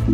To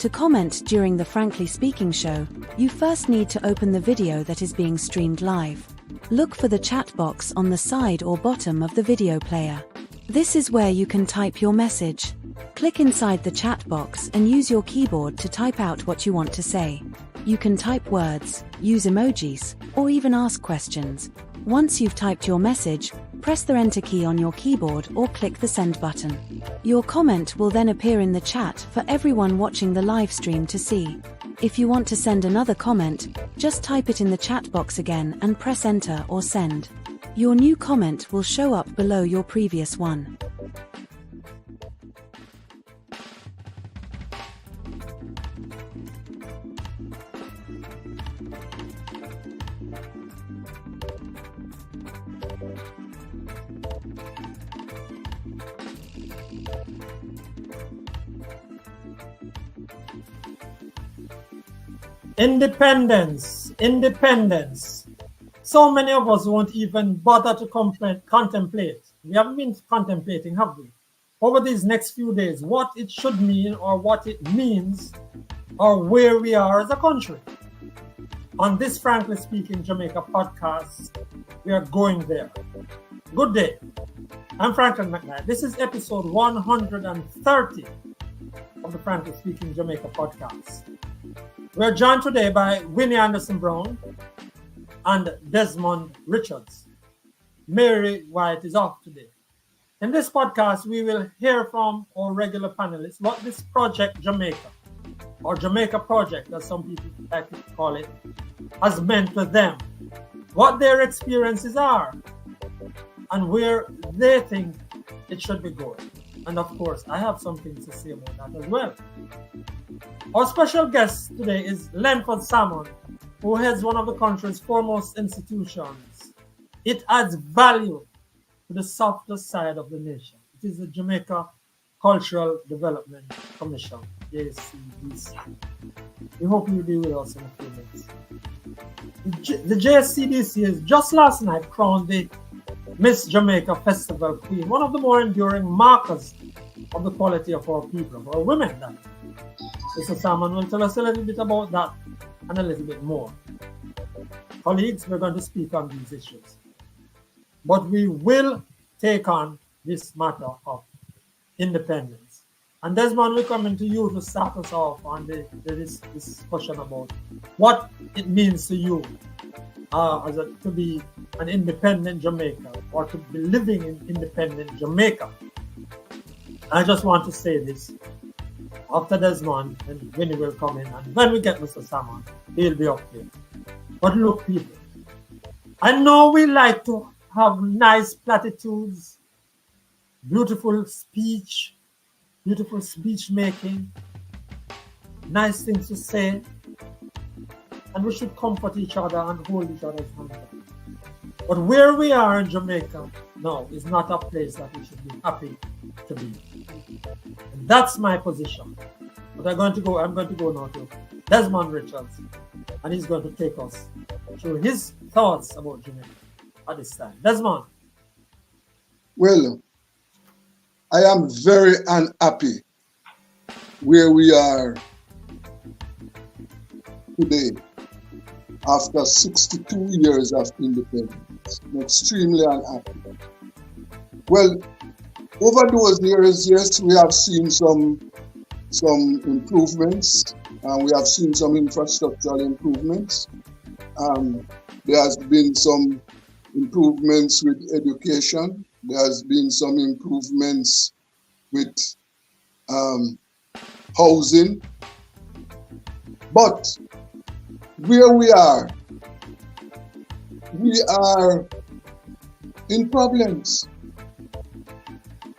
comment during the Frankly Speaking show, you first need to open the video that is being streamed live. Look for the chat box on the side or bottom of the video player. This is where you can type your message. Click inside the chat box and use your keyboard to type out what you want to say. You can type words, use emojis, or even ask questions. Once you've typed your message, press the Enter key on your keyboard or click the Send button. Your comment will then appear in the chat for everyone watching the live stream to see. If you want to send another comment, just type it in the chat box again and press Enter or Send. Your new comment will show up below your previous one. Independence. So many of us won't even bother to contemplate. We haven't been contemplating, have we? Over these next few days, what it should mean or what it means or where we are as a country. On this Frankly Speaking Jamaica podcast, we are going there. Good day. I'm Franklin McKnight. This is episode 130 of the Frankly Speaking Jamaica podcast. We're joined today by Winnie Anderson-Brown and Desmond Richards. Mary White is off today. In this podcast, we will hear from our regular panelists what this Project Jamaica, or Jamaica Project, as some people like to call it, has meant to them, what their experiences are, and where they think it should be going. And of course, I have something to say about that as well. Our special guest today is Lenford Salmon, who heads one of the country's foremost institutions. It adds value to the softer side of the nation. It is the Jamaica Cultural Development Commission, JCDC. We hope you'll be with us in a few minutes. The JCDC has just last night crowned the Miss Jamaica Festival Queen, one of the more enduring markers of the quality of our people, of our women. That Mr. Salmon will tell us a little bit about that and a little bit more. Colleagues, we're going to speak on these issues. But we will take on this matter of independence. And Desmond, we're coming to you to start us off on this discussion about what it means to you to be an independent Jamaica or to be living in independent Jamaica. I just want to say this. After Desmond, and Winnie will come in, and when we get Mr. Salmon, he'll be up here. But look, people, I know we like to have nice platitudes, beautiful speech making, nice things to say, and we should comfort each other and hold each other's hands up. But where we are in Jamaica now is not a place that we should be happy to be. And that's my position. But I'm going to go now to Desmond Richards, and he's going to take us through his thoughts about Jamaica at this time. Desmond. Well, I am very unhappy where we are today after 62 years of independence. I'm extremely unhappy. Well, over those years, yes, we have seen some improvements, and we have seen some infrastructural improvements. There has been some improvements with education. There has been some improvements with housing. But where we are in problems.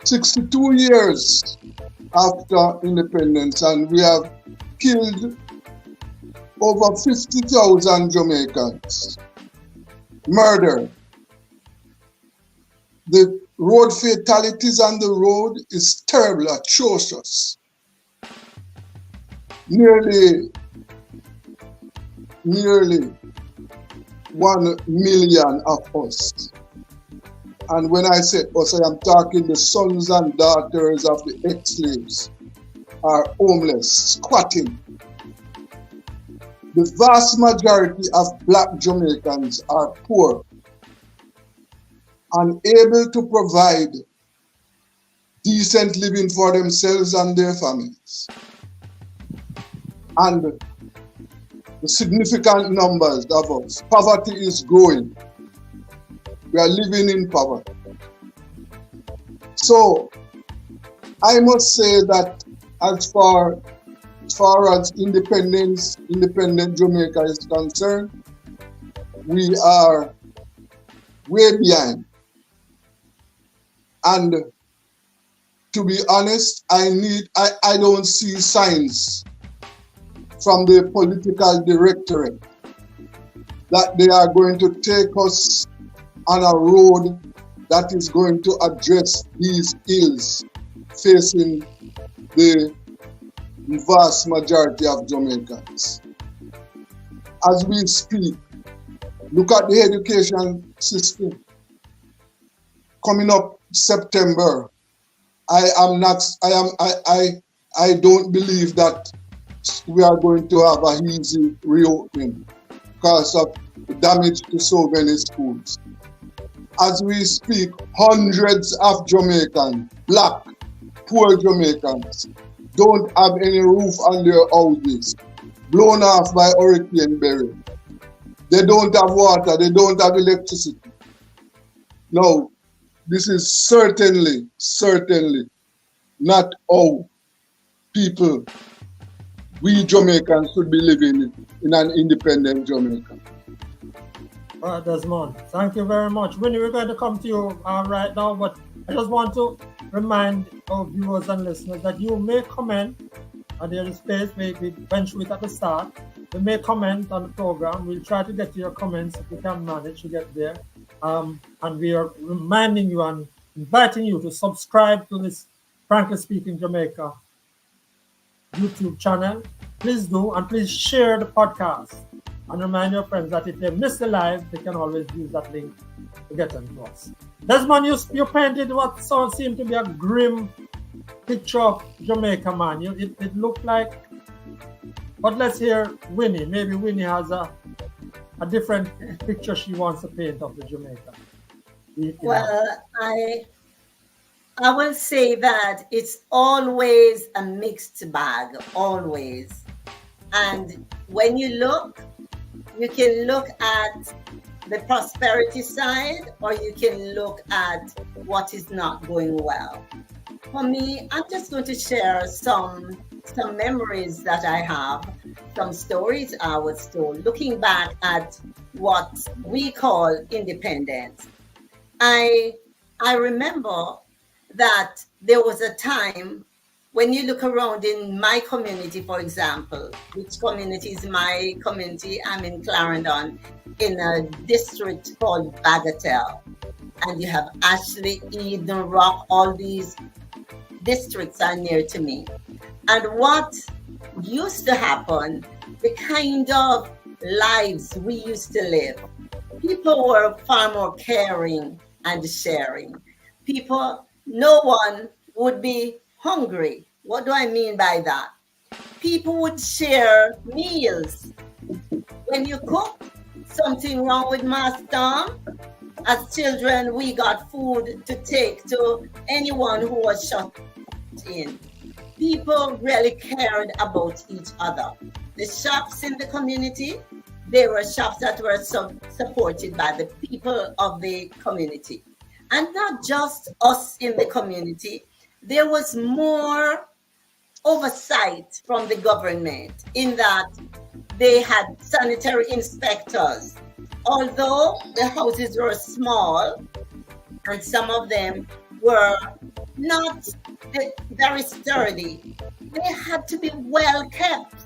62 years after independence, and we have killed over 50,000 Jamaicans. Murder. The road fatalities on the road is terrible, atrocious. Nearly 1 million of us And when I say us, I am talking the sons and daughters of the ex-slaves are homeless, squatting. The vast majority of Black Jamaicans are poor, unable to provide decent living for themselves and their families. And the significant numbers of us, poverty is growing. We are living in poverty. So I must say that as far as independent Jamaica is concerned, we are way behind. And to be honest, I don't see signs from the political directorate that they are going to take us on a road that is going to address these ills facing the vast majority of Jamaicans. As we speak, look at the education system. Coming up September, I don't believe that we are going to have an easy reopening because of the damage to so many schools. As we speak, hundreds of Jamaicans, Black, poor Jamaicans, don't have any roof on their houses, blown off by Hurricane Berry. They don't have water, they don't have electricity. No, this is certainly not how people, we Jamaicans, should be living in an independent Jamaica. All right, Desmond, thank you very much. Winnie, we're going to come to you right now, but I just want to remind our viewers and listeners that you may comment, and there is space, we venture it at the start. You may comment on the program. We'll try to get to your comments if we can manage to get there. And we are reminding you and inviting you to subscribe to this Frankly Speaking Jamaica YouTube channel. Please do, and please share the podcast. And remind your friends that if they miss the live, they can always use that link to get them to us. Desmond, you painted what seemed to be a grim picture of Jamaica, man. It looked like, but let's hear Winnie. Maybe Winnie has a different picture she wants to paint of the Jamaica. Well, I will say that it's always a mixed bag, always. And when you look, you can look at the prosperity side, or you can look at what is not going well. For me, I'm just going to share some memories that I have, some stories I was told, looking back at what we call independence. I remember that there was a time when you look around in my community, for example, which community is my community? I'm in Clarendon, in a district called Bagatelle. And you have Ashley, Eden, Rock, all these districts are near to me. And what used to happen, the kind of lives we used to live, people were far more caring and sharing. No one would be hungry. What do I mean by that? People would share meals. When you cook, something wrong with Mass Tom, as children, we got food to take to anyone who was shut in. People really cared about each other. The shops in the community, they were shops that were supported by the people of the community. And not just us in the community, there was more oversight from the government in that they had sanitary inspectors. Although the houses were small and some of them were not very sturdy, they had to be well kept.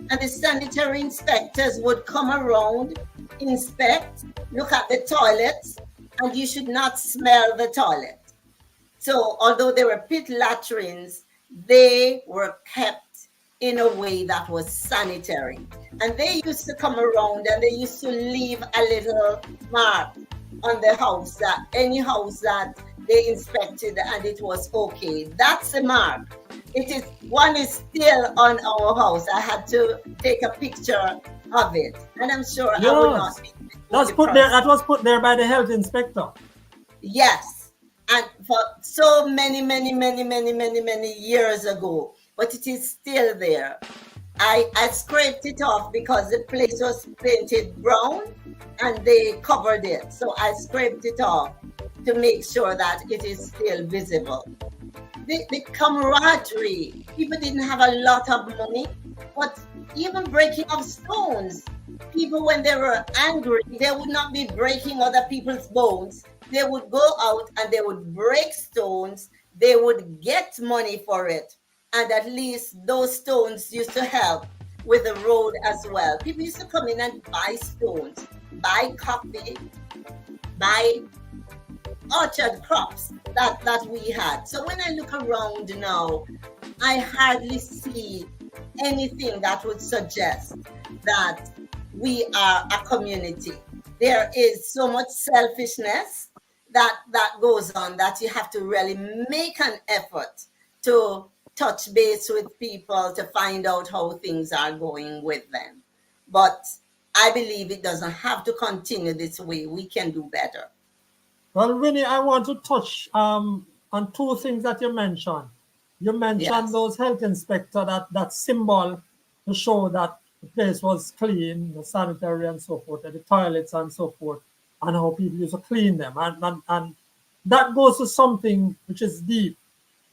And the sanitary inspectors would come around, inspect, look at the toilets, and you should not smell the toilet. So although they were pit latrines, they were kept in a way that was sanitary. And they used to come around and they used to leave a little mark on the house, that any house that they inspected and it was okay. That's a mark. One is still on our house. I had to take a picture of it, and I'm sure I will not be. That was put there by the health inspector. Yes, and for so many years ago, but it is still there. I scraped it off because the place was painted brown and they covered it. So I scraped it off to make sure that it is still visible. The camaraderie, people didn't have a lot of money, but even breaking of stones, people when they were angry, they would not be breaking other people's bones. They would go out and they would break stones. They would get money for it. And at least those stones used to help with the road as well. People used to come in and buy stones, buy coffee, buy orchard crops that we had. So when I look around now, I hardly see anything that would suggest that we are a community. There is so much selfishness that goes on that you have to really make an effort to touch base with people to find out how things are going with them. But I believe it doesn't have to continue this way. We can do better. Well, Winnie, I want to touch on two things that you mentioned. You mentioned those health inspector, that symbol to show that the place was clean, the sanitary and so forth, the toilets and so forth, and how people used to clean them. And that goes to something which is deep.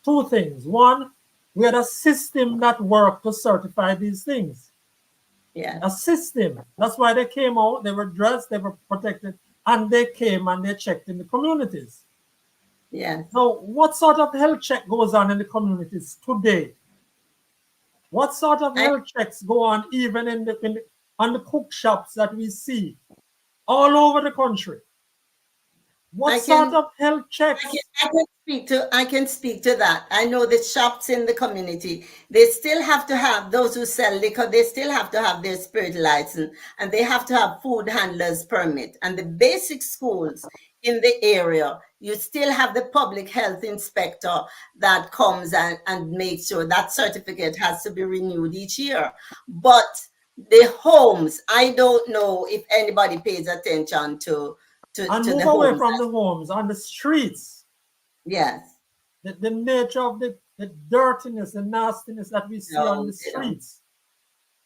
Two things. One, we had a system that worked to certify these things. Yeah. A system. That's why they came out, they were dressed, they were protected, and they came and they checked in the communities. Yeah. So what sort of health check goes on in the communities today? What sort of health checks go on even on the cook shops that we see all over the country? What sort of health checks? I can speak to that. I know the shops in the community, they still have to have, those who sell liquor, they still have to have their spirit license, and they have to have food handlers permit. And the basic schools in the area, you still have the public health inspector that comes and makes sure that certificate has to be renewed each year. But the homes, I don't know if anybody pays attention to and move away from the homes, on the streets. Yes. The nature of the dirtiness, the nastiness that we see on the streets.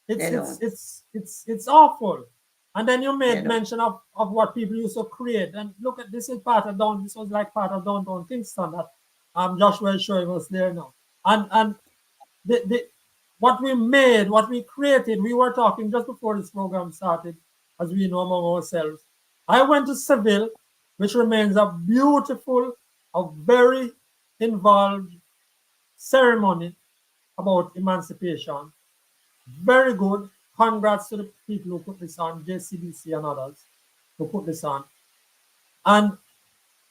It's awful. And then you made mention of what people used to create. And look at this is part of this was like part of downtown Kingston that Joshua is showing us there now. And what we made, what we created, we were talking just before this program started, as we know among ourselves. I went to Seville, which remains a beautiful, a very involved ceremony about emancipation. Very good. Congrats to the people who put this on, JCDC and others who put this on. And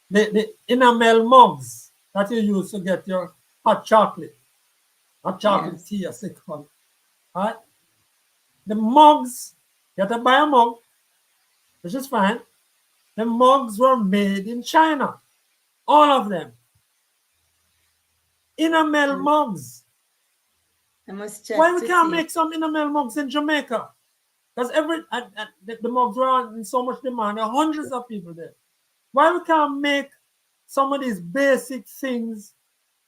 the enamel mugs that you use to get your hot chocolate tea, as they call it. Right? The mugs, you have to buy a mug, which is fine. The mugs were made in China. All of them. Enamel mugs. Why we can't make some enamel mugs in Jamaica? Because the mugs were in so much demand. There are hundreds of people there. Why we can't make some of these basic things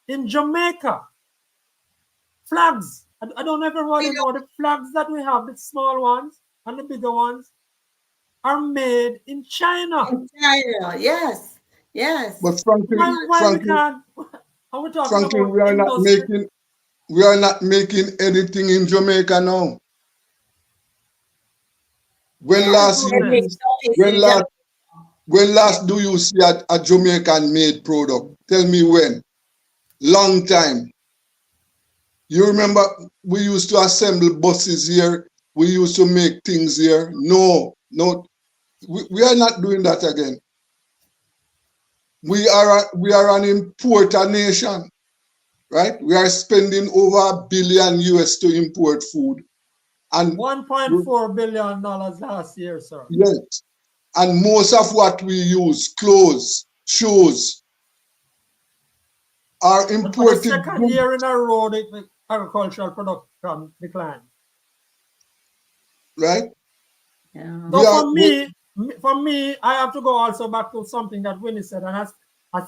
in Jamaica? Flags. I don't ever want to know the flags that we have, the small ones and the bigger ones, are made in China. In China, yes. But frankly, we are not making anything in Jamaica now. When last do you see a Jamaican made product? Tell me when. Long time. You remember we used to assemble buses here. We used to make things here. No. We are not doing that again. We are an importer nation, right? We are spending over $1 billion US to import food, and $1.4 billion last year, sir. Yes, And most of what we use, clothes, shoes, are imported. For the second year in a row, the agricultural production declined. Right? Yeah. So for me, I have to go also back to something that Winnie said, and I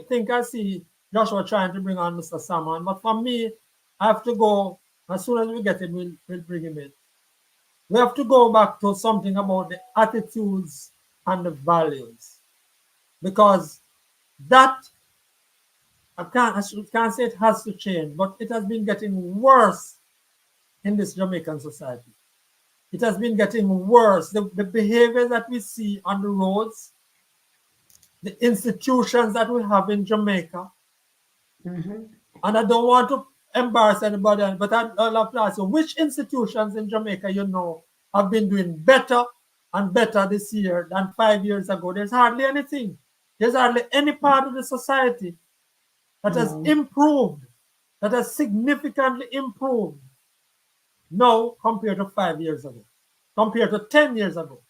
think I see Joshua trying to bring on Mr. Salmon, but for me, I have to go, as soon as we get him, we'll bring him in. We have to go back to something about the attitudes and the values, because that, I can't say it has to change, but it has been getting worse in this Jamaican society. It has been getting worse. The behavior that we see on the roads, the institutions that we have in Jamaica, and I don't want to embarrass anybody, but I'd love to ask you, which institutions in Jamaica have been doing better and better this year than 5 years ago? There's hardly anything. There's hardly any part of the society that has improved, that has significantly improved now compared to 5 years ago, compared to 10 years ago,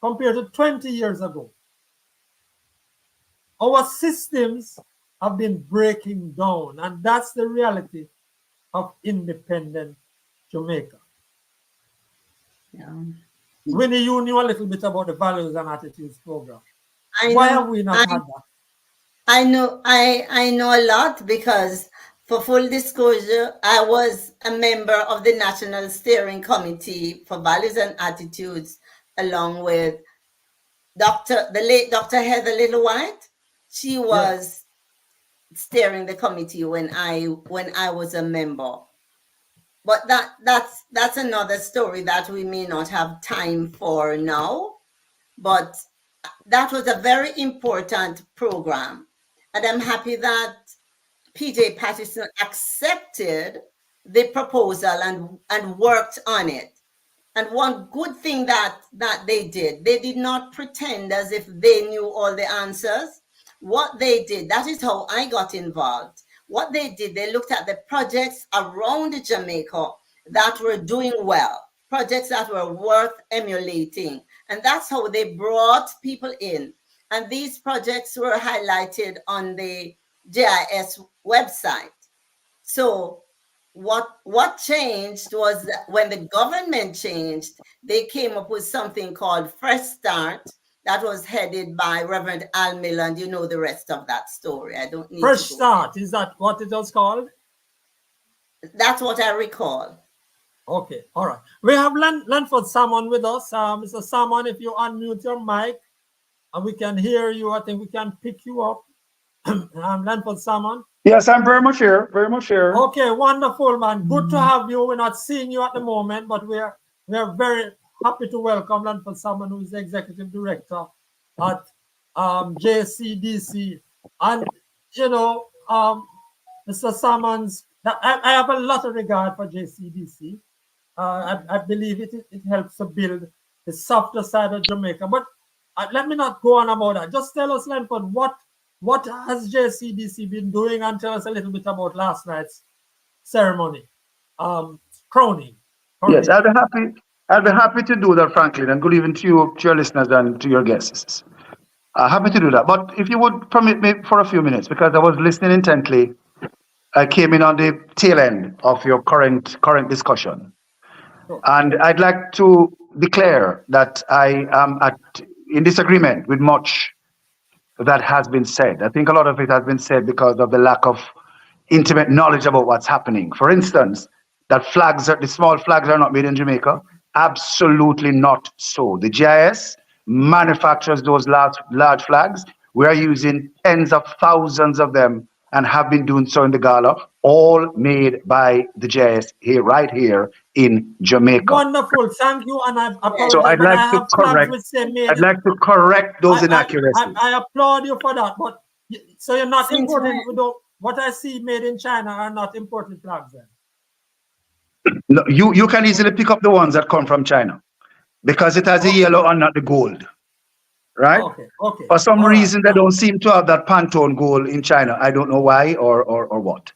compared to 20 years ago. Our systems have been breaking down, and that's the reality of independent Jamaica. Yeah. Winnie, you knew a little bit about the Values and Attitudes program. Why have we not had that? I know a lot, because, for full disclosure, I was a member of the National Steering Committee for Values and Attitudes, along with the late Dr. Heather Little-White. She was steering the committee when I was a member. But that's another story that we may not have time for now. But that was a very important program. And I'm happy that PJ Patterson accepted the proposal and worked on it. And one good thing that they did not pretend as if they knew all the answers. What they did, that is how I got involved. What they did, they looked at the projects around Jamaica that were doing well, projects that were worth emulating. And that's how they brought people in. And these projects were highlighted on the JIS website. So what changed was that when the government changed, they came up with something called Fresh Start that was headed by Reverend Al Miller, and you know the rest of that story. I don't need Fresh Start, is that what it was called? That's what I recall. Okay, all right. We have Lenford Salmon with us. Mr. Salmon, if you unmute your mic and we can hear you, I think we can pick you up. Lenford Salmon. Yes, I'm very much here. Very much here. Okay, wonderful, man. Good to have you. We're not seeing you at the moment, but we are very happy to welcome Lenford Salmon, who is the executive director at JCDC. And Mr. Salmon's, I have a lot of regard for JCDC. I believe it helps to build the softer side of Jamaica. But let me not go on about that. Just tell us, Lenford, what has JCDC been doing, and tell us a little bit about last night's ceremony, crowning. Yes, I'll be happy to do that, Franklin, and good evening to you, to your listeners, and to your guests. Happy to do that. But if you would permit me for a few minutes, because I was listening intently, I came in on the tail end of your current discussion. Sure. And I'd like to declare that I am in disagreement with much that has been said. I think a lot of it has been said because of the lack of intimate knowledge about what's happening. For instance, that the small flags are not made in Jamaica. Absolutely not so. The GIS manufactures those large flags. We are using tens of thousands of them and have been doing so in the Gala, all made by the GIS right here in Jamaica. Wonderful, thank you, and I apologize. So I'd like to correct those inaccuracies. I applaud you for that, but so you're not importing. What I see made in China are not imported flags then? No, you can easily pick up the ones that come from China because it has a yellow and not the gold. Right? Okay. For some reason, they don't seem to have that Pantone gold in China. I don't know why or what.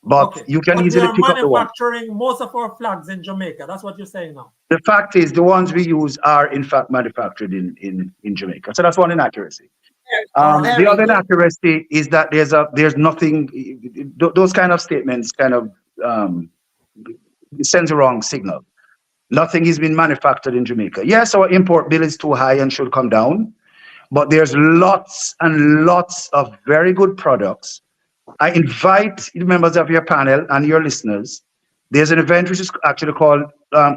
But you can But easily we are pick up the one. manufacturing most of our flags in Jamaica. That's what you're saying now. The fact is, the ones we use are in fact manufactured in Jamaica. So that's one inaccuracy. The Very other good. inaccuracy is that there's nothing. Those kind of statements kind of sends a wrong signal. Nothing is being manufactured in Jamaica. Yes, our import bill is too high and should come down, but there's lots and lots of very good products. I invite the members of your panel and your listeners. There's an event which is actually called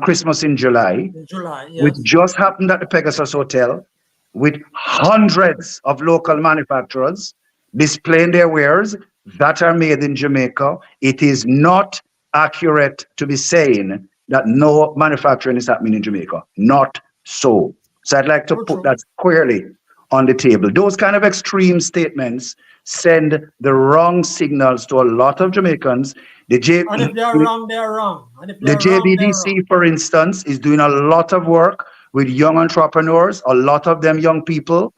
Christmas in July. In July, yes. Which just happened at the Pegasus Hotel, with hundreds of local manufacturers displaying their wares that are made in Jamaica. It is not accurate to be saying that no manufacturing is happening in Jamaica. Not so. So I'd like to put that squarely on the table. Those kind of extreme statements send the wrong signals to a lot of Jamaicans. And if they are wrong, they are wrong. And if the JCDC, for instance, is doing a lot of work with young entrepreneurs, a lot of them young people,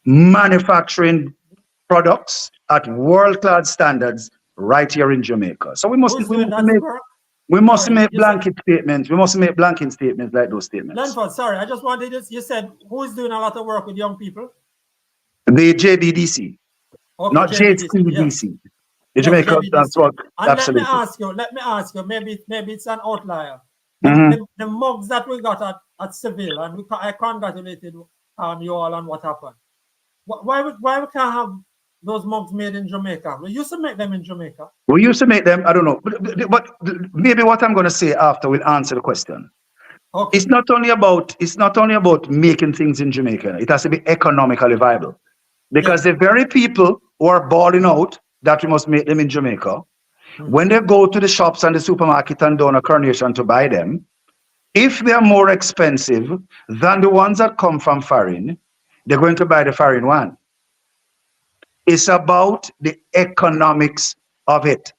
manufacturing products at world-class standards right here in Jamaica. So we must make blanket statements. We must make blanket statements like those statements. Lenford, sorry, I just wanted to, you said, who is doing a lot of work with young people? The JCDC, not JCDC. Yeah. The Jamaica, that's what. And absolutely. let me ask you, maybe it's an outlier. Mm-hmm. The mugs that we got at Seville, and I congratulated you all on what happened. Why we can't have those mugs made in Jamaica? We used to make them in Jamaica. We used to make them, I don't know, but maybe what I'm going to say after will answer the question. Okay. It's not only about making things in Jamaica. It has to be economically viable, because the very people who are balling out that we must make them in Jamaica, when they go to the shops and the supermarket and down a Coronation to buy them, if they are more expensive than the ones that come from foreign, they're going to buy the foreign one. It's about the economics of it.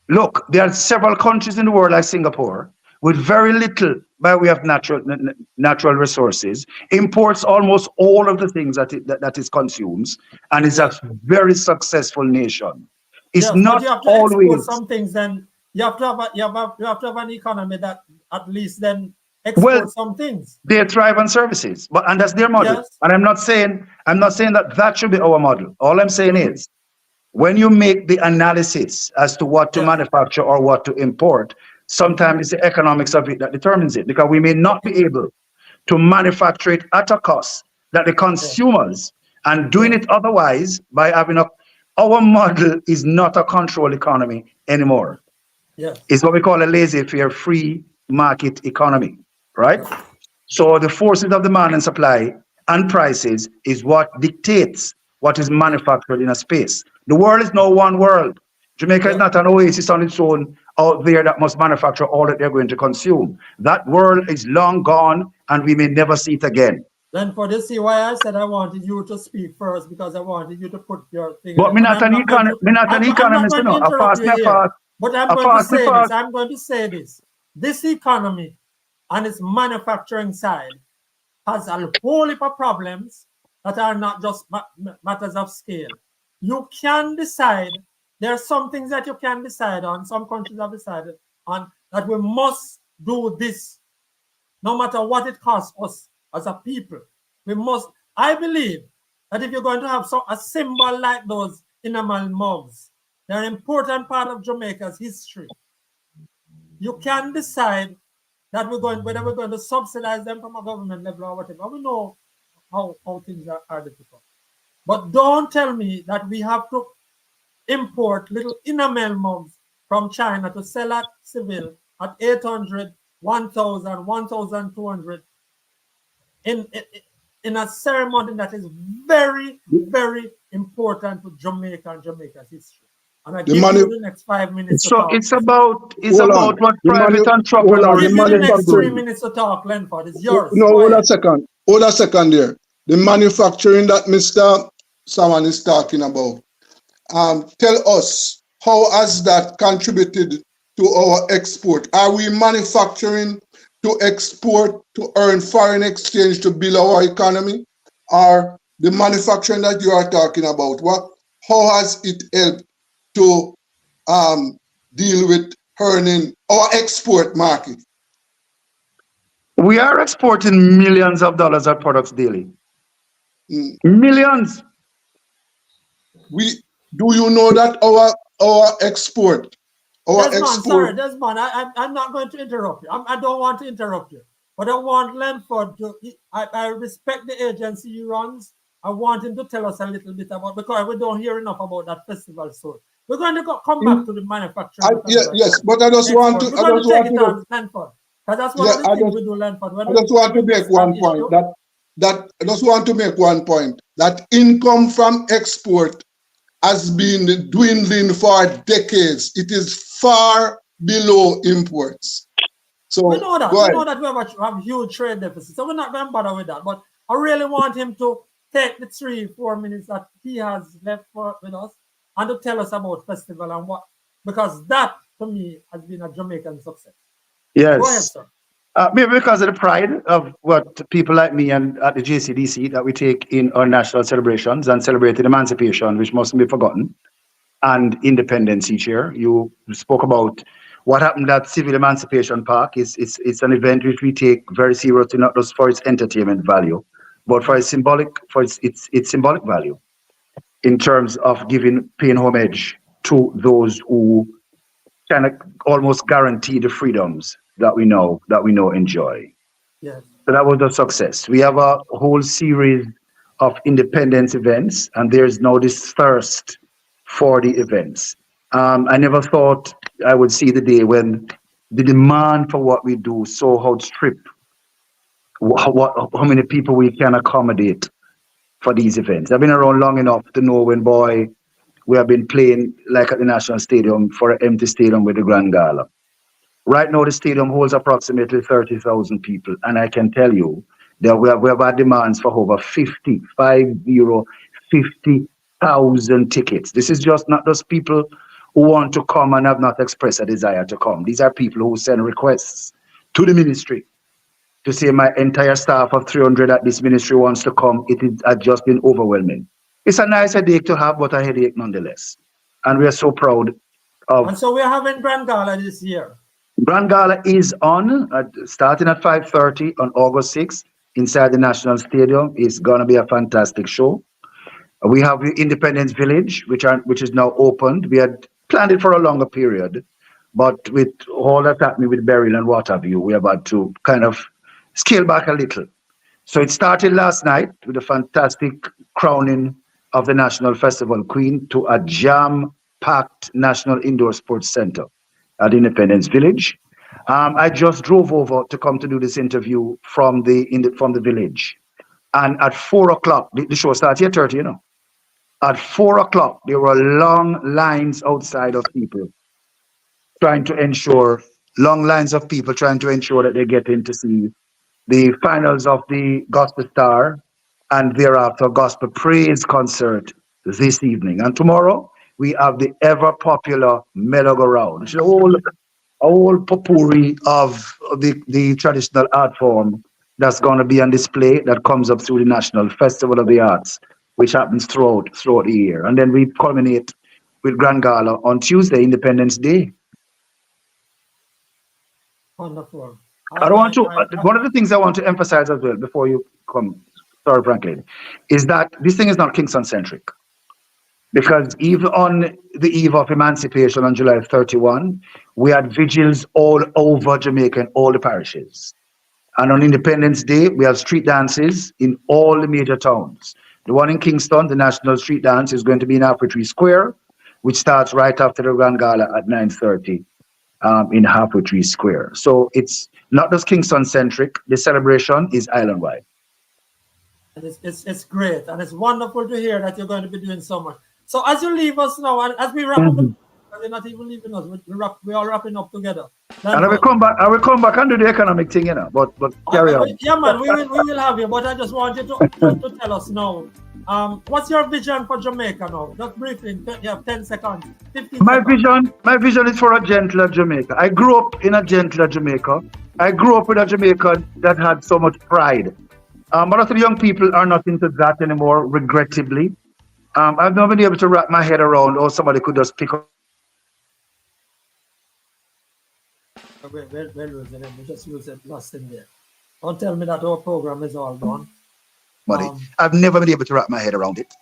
Look, there are several countries in the world like Singapore with very little by way of natural resources, imports almost all of the things that it consumes, and is a very successful nation. It's not always export some things. Then you have to have an economy that at least then export some things. They thrive on services, and that's their model. Yes. And I'm not saying that should be our model. All I'm saying is, when you make the analysis as to what to manufacture or what to import, sometimes it's the economics of it that determines it, because we may not be able to manufacture it at a cost that the consumers, and doing it otherwise by having our model is not a control economy anymore. Yes. It's what we call a laissez-faire free market economy, right? So the forces of demand and supply and prices is what dictates what is manufactured in a space. The world is now one world. Jamaica is not an oasis on its own out there that must manufacture all that they're going to consume. That world is long gone, and we may never see it again. Then for this, see why I said I wanted you to speak first, because I wanted you to put your thing. But I'm not an economist, you know. But I'm going to say this. This economy and its manufacturing side has a whole heap of problems that are not just matters of scale. You can decide. There are some things that you can decide on. Some countries have decided on that we must do this, no matter what it costs us as a people. We must. I believe that if you're going to have a symbol like those enamel mugs, they're an important part of Jamaica's history. You can decide that whether we're going to subsidize them from a government level or whatever. We know how things are difficult. But don't tell me that we have to import little enamel mugs from China to sell at Seville at 800, 1,000, 1,200 in a ceremony that is very, very important to Jamaica and Jamaica's history. And I give you the next 5 minutes to talk. It's about what private entrepreneurs. Give you the next 3 minutes to talk, Lenford. It's yours. No, hold a second. Hold a second there. The manufacturing that Mr. Salmon is talking about. Tell us, how has that contributed to our export? Are we manufacturing to export to earn foreign exchange to build our economy? Or the manufacturing that you are talking about, how has it helped to deal with earning our export market? We are exporting millions of dollars of products daily. Mm. Millions. Do you know that our export, Sorry, Desmond, I'm not going to interrupt you. I don't want to interrupt you. But I want Lenford to, I respect the agency he runs. I want him to tell us a little bit about, because we don't hear enough about that festival soon. We're going to come back to the manufacturing. Yes, but I just want to. We're going to take it on Lenford. Because that's one of the things we do, Lenford. I just want to make one point. I just want to make one point. That income from export has been dwindling for decades. It is far below imports. So we know that. We know that we have huge trade deficits. So we're not going to bother with that. But I really want him to take the 3-4 minutes that he has left with us and to tell us about festival and what, because that to me has been a Jamaican success. Yes. Go ahead, sir. Maybe because of the pride of what people like me and at the JCDC that we take in our national celebrations and celebrating emancipation, which mustn't be forgotten, and independence each year. You spoke about what happened at Civil Emancipation Park. It's an event which we take very seriously, not just for its entertainment value, but for its symbolic value in terms of paying homage to those who kind of almost guarantee the freedoms that we know enjoy. Yes. So that was a success. We have a whole series of independence events, and there's now this thirst for the events. I never thought I would see the day when the demand for what we do so outstrip how many people we can accommodate for these events. I've been around long enough to know when, boy, we have been playing like at the National Stadium for an empty stadium with the Grand Gala. Right now, the stadium holds approximately 30,000 people, and I can tell you that we have had demands for over 50,000 tickets. This is not just people who want to come and have not expressed a desire to come. These are people who send requests to the ministry to say my entire staff of 300 at this ministry wants to come. It has just been overwhelming. It's a nice headache to have, but a headache nonetheless. And we are so proud of. And so we're having Grand Gala this year. Grand Gala is starting at 5:30 on August 6th inside the National Stadium. It's going to be a fantastic show. We have the Independence Village, which is now opened. We had planned it for a longer period, but with all that happening with burial and what have you, we have had to kind of scale back a little. So it started last night with a fantastic crowning of the National Festival Queen to a jam-packed National Indoor Sports Center at Independence Village. I just drove over to come to do this interview from the village. And at 4 o'clock, the show starts at 8:30, At 4 o'clock, there were long lines outside of people trying to ensure that they get in to see the finals of the Gospel Star and thereafter Gospel Praise concert this evening. And tomorrow, we have the ever popular merry-go-round. It's a whole potpourri of the traditional art form that's going to be on display that comes up through the National Festival of the Arts, which happens throughout the year. And then we culminate with Grand Gala on Tuesday, Independence Day. Wonderful. One of the things I want to emphasize as well before you come, sorry, Franklin, is that this thing is not Kingston-centric. Because even on the eve of emancipation on July 31, we had vigils all over Jamaica in all the parishes. And on Independence Day, we have street dances in all the major towns. The one in Kingston, the National Street Dance, is going to be in Halfway Tree Square, which starts right after the Grand Gala at 9:30 in Halfway Tree Square. So it's not just Kingston-centric. The celebration is island-wide. It's great, and it's wonderful to hear that you're going to be doing so much. So as you leave us now, and as we wrap up, you're not even leaving us. We're all wrapping up together. And I will come back and do the economic thing, but carry on. Yeah, man, we will have you. But I just want you to tell us now. What's your vision for Jamaica now? Just briefly, you have 10 seconds, 15 seconds. My vision is for a gentler Jamaica. I grew up in a gentler Jamaica. I grew up with a Jamaica that had so much pride. A lot of young people are not into that anymore, regrettably. I've not been able to wrap my head around, or somebody could just pick up We're losing him. We just lost him there. Don't tell me that our program is all gone. Buddy, I've never been able to wrap my head around it.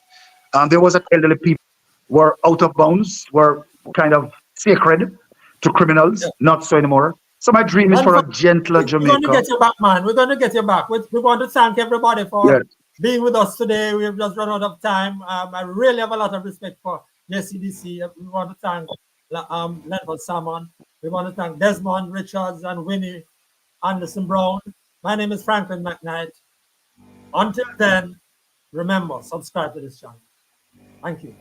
There was a elderly people were out of bounds, were kind of sacred to criminals, not so anymore. So my dream is for a gentler Jamaica. We're going to get you back, man. We're going to get you back. We want to thank everybody for being with us today. We've just run out of time. I really have a lot of respect for JCDC. We want to thank Lenford, Salmon. We want to thank Desmond, Richards, and Winnie, Anderson Brown. My name is Franklin McKnight. Until then, remember, subscribe to this channel. Thank you.